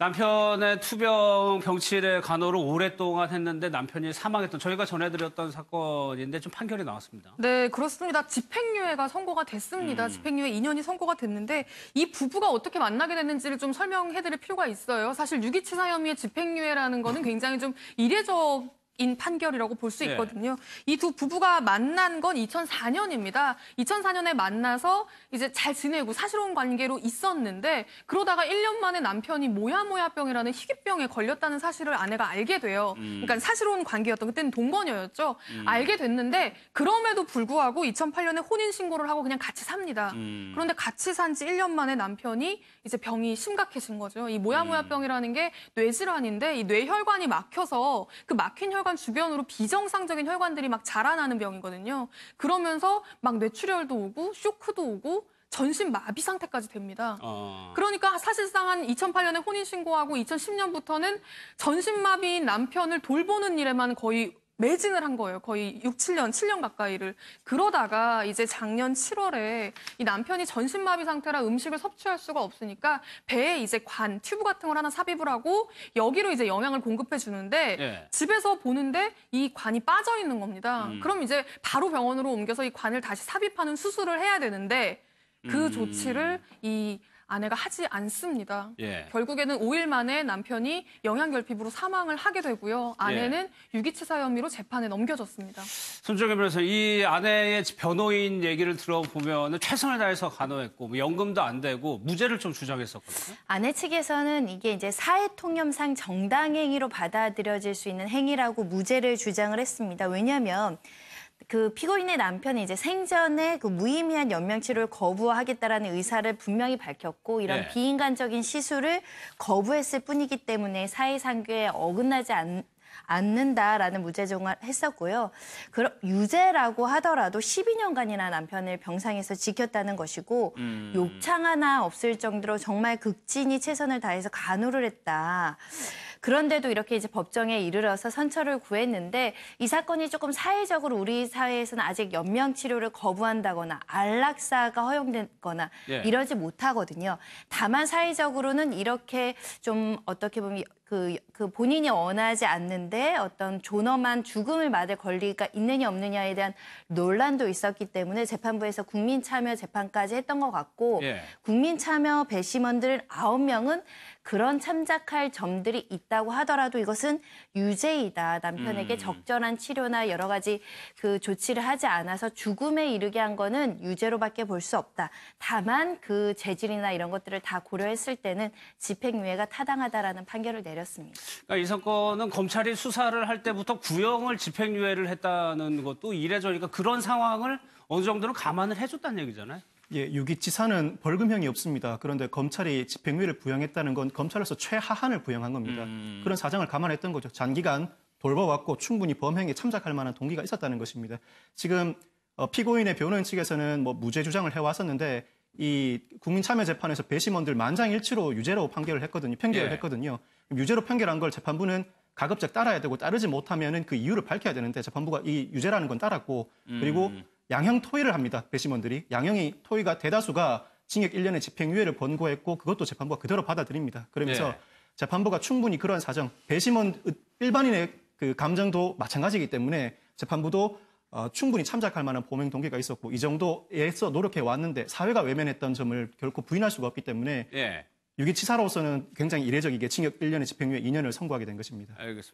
남편의 투병 병실의 간호를 오랫동안 했는데 남편이 사망했던 저희가 전해드렸던 사건인데 좀 판결이 나왔습니다. 네, 그렇습니다. 집행유예가 선고가 됐습니다. 집행유예 2년이 선고가 됐는데 이 부부가 어떻게 만나게 됐는지를 좀 설명해드릴 필요가 있어요. 사실 유기치사 혐의의 집행유예라는 거는 굉장히 좀 이례적 인 판결이라고 볼 수 있거든요. 이 두 부부가 만난 건 2004년입니다. 2004년에 만나서 이제 잘 지내고 사실혼 관계로 있었는데 그러다가 1년 만에 남편이 모야모야병이라는 희귀병에 걸렸다는 사실을 아내가 알게 돼요. 그러니까 사실혼 관계였던 그때는 동거녀였죠. 알게 됐는데 그럼에도 불구하고 2008년에 혼인신고를 하고 그냥 같이 삽니다. 그런데 같이 산 지 1년 만에 남편이 이제 병이 심각해진 거죠. 이 모야모야병이라는 게 뇌질환인데 이 뇌혈관이 막혀서 그 막힌 혈관 주변으로 비정상적인 혈관들이 막 자라나는 병이거든요. 그러면서 막 뇌출혈도 오고 쇼크도 오고 전신 마비 상태까지 됩니다. 그러니까 사실상 한 2008년에 혼인신고하고 2010년부터는 전신 마비인 남편을 돌보는 일에만 거의 매진을 한 거예요. 거의 7년 가까이를. 그러다가 이제 작년 7월에 이 남편이 전신마비 상태라 음식을 섭취할 수가 없으니까 배에 이제 튜브 같은 걸 하나 삽입을 하고 여기로 이제 영양을 공급해 주는데 집에서 보는데 이 관이 빠져 있는 겁니다. 그럼 이제 바로 병원으로 옮겨서 이 관을 다시 삽입하는 수술을 해야 되는데 그 조치를 이 아내가 하지 않습니다. 결국에는 5일 만에 남편이 영양결핍으로 사망을 하게 되고요. 아내는 유기치사 혐의로 재판에 넘겨졌습니다. 손정혜 변호사, 이 아내의 변호인 얘기를 들어보면 최선을 다해서 간호했고 뭐 연금도 안 되고 무죄를 좀 주장했었거든요. 아내 측에서는 이게 이제 사회통념상 정당행위로 받아들여질 수 있는 행위라고 무죄를 주장을 했습니다. 왜냐하면 그 피고인의 남편이 이제 생전에 그 무의미한 연명 치료를 거부하겠다라는 의사를 분명히 밝혔고 이런 비인간적인 시술을 거부했을 뿐이기 때문에 사회상규에 어긋나지 않는다라는 무죄정을 했었고요. 유죄라고 하더라도 12년간이나 남편을 병상에서 지켰다는 것이고 욕창 하나 없을 정도로 정말 극진히 최선을 다해서 간호를 했다. 그런데도 이렇게 이제 법정에 이르러서 선처를 구했는데 이 사건이 조금 사회적으로 우리 사회에서는 아직 연명 치료를 거부한다거나 안락사가 허용되거나 이러지 못하거든요. 다만 사회적으로는 이렇게 좀 어떻게 보면 그 본인이 원하지 않는데 어떤 존엄한 죽음을 맞을 권리가 있느냐 없느냐에 대한 논란도 있었기 때문에 재판부에서 국민참여 재판까지 했던 것 같고 국민참여 배심원들 9명은 그런 참작할 점들이 있다고 하더라도 이것은 유죄이다. 남편에게 적절한 치료나 여러 가지 그 조치를 하지 않아서 죽음에 이르게 한 거는 유죄로밖에 볼 수 없다. 다만 그 재질이나 이런 것들을 다 고려했을 때는 집행유예가 타당하다라는 판결을 내렸습니다. 그러니까 이 사건은 검찰이 수사를 할 때부터 구형을 집행유예를 했다는 것도 이례적이니까 그런 상황을 어느 정도는 감안을 해줬다는 얘기잖아요. 유기치사는 벌금형이 없습니다. 그런데 검찰이 집행유예를 부여했다는 건 검찰로서 최하한을 부여한 겁니다. 그런 사정을 감안했던 거죠. 장기간 돌봐왔고 충분히 범행에 참작할 만한 동기가 있었다는 것입니다. 지금 피고인의 변호인 측에서는 뭐 무죄 주장을 해왔었는데 이 국민참여재판에서 배심원들 만장일치로 유죄로 판결을 했거든요. 편결을 했거든요. 유죄로 판결한 걸 재판부는 가급적 따라야 되고 따르지 못하면은 그 이유를 밝혀야 되는데 재판부가 이 유죄라는 건 따랐고 그리고 양형 토의를 합니다. 배심원들이. 양형이 토의가 대다수가 징역 1년의 집행유예를 권고했고 그것도 재판부가 그대로 받아들입니다. 그러면서 재판부가 충분히 그런 사정, 배심원 일반인의 그 감정도 마찬가지이기 때문에 재판부도 충분히 참작할 만한 범행 동기가 있었고 이 정도에서 노력해 왔는데 사회가 외면했던 점을 결코 부인할 수가 없기 때문에 유기치사로서는 굉장히 이례적이게 징역 1년의 집행유예 2년을 선고하게 된 것입니다. 알겠습니다.